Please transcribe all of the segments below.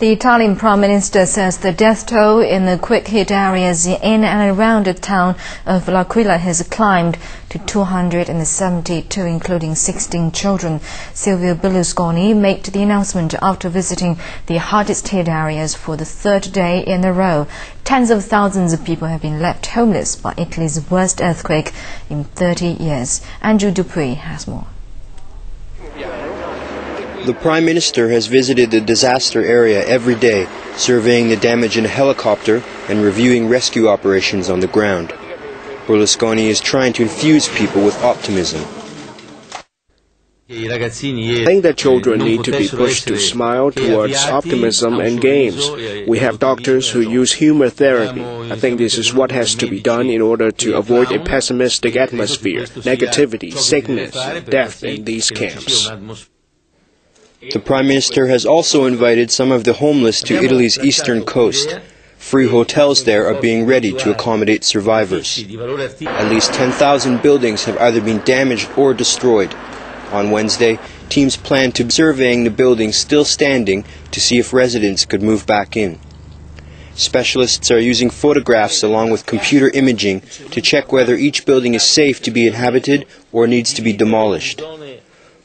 The Italian Prime Minister says the death toll in the quick-hit areas in and around the town of L'Aquila has climbed to 272, including 16 children. Silvio Berlusconi made the announcement after visiting the hardest-hit areas for the third day in a row. Tens of thousands of people have been left homeless by Italy's worst earthquake in 30 years. Andrew Dupuy has more. The Prime Minister has visited the disaster area every day, surveying the damage in a helicopter and reviewing rescue operations on the ground. Berlusconi is trying to infuse people with optimism. I think that children need to be pushed to smile towards optimism and games. We have doctors who use humor therapy. I think this is what has to be done in order to avoid a pessimistic atmosphere, negativity, sickness, and death in these camps. The Prime Minister has also invited some of the homeless to Italy's eastern coast. Free hotels there are being ready to accommodate survivors. At least 10,000 buildings have either been damaged or destroyed. On Wednesday, teams plan to be surveying the buildings still standing to see if residents could move back in. Specialists are using photographs along with computer imaging to check whether each building is safe to be inhabited or needs to be demolished.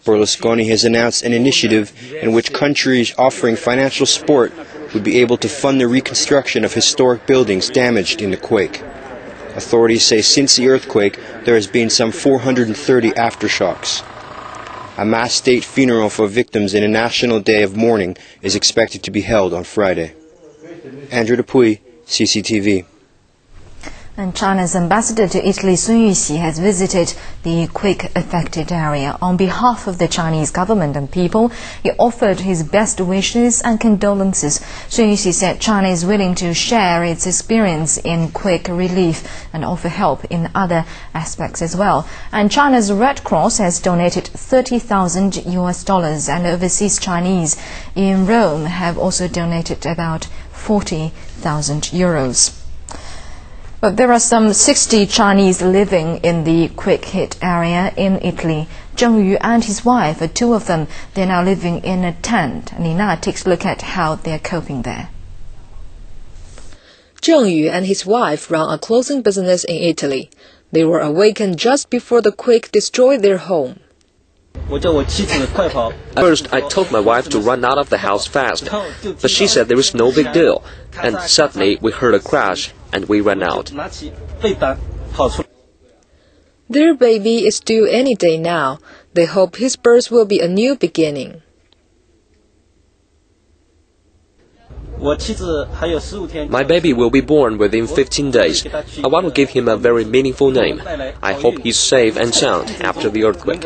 Berlusconi has announced an initiative in which countries offering financial support would be able to fund the reconstruction of historic buildings damaged in the quake. Authorities say since the earthquake, there has been some 430 aftershocks. A mass state funeral for victims in a national day of mourning is expected to be held on Friday. Andrew Dupuy, CCTV. And China's ambassador to Italy, Sun Yuxi, has visited the quake-affected area. On behalf of the Chinese government and people, he offered his best wishes and condolences. Sun Yuxi said China is willing to share its experience in quake relief and offer help in other aspects as well. And China's Red Cross has donated $30,000 and overseas Chinese in Rome have also donated about 40,000 euros. But there are some 60 Chinese living in the quick-hit area in Italy. Zheng Yu and his wife, two of them, they're now living in a tent. Nina takes a look at how they're coping there. Zheng Yu and his wife run a clothing business in Italy. They were awakened just before the quake destroyed their home. First, I told my wife to run out of the house fast, but she said there was no big deal. And suddenly we heard a crash, and we ran out. Their baby is due any day now. They hope his birth will be a new beginning. My baby will be born within 15 days. I want to give him a very meaningful name. I hope he's safe and sound after the earthquake.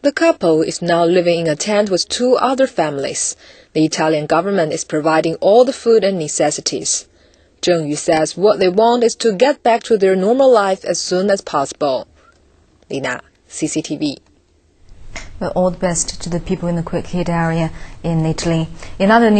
The couple is now living in a tent with two other families. The Italian government is providing all the food and necessities. Zheng Yu says what they want is to get back to their normal life as soon as possible. Lina, CCTV. Well, all the best to the people in the quick-hit area in Italy. In other news,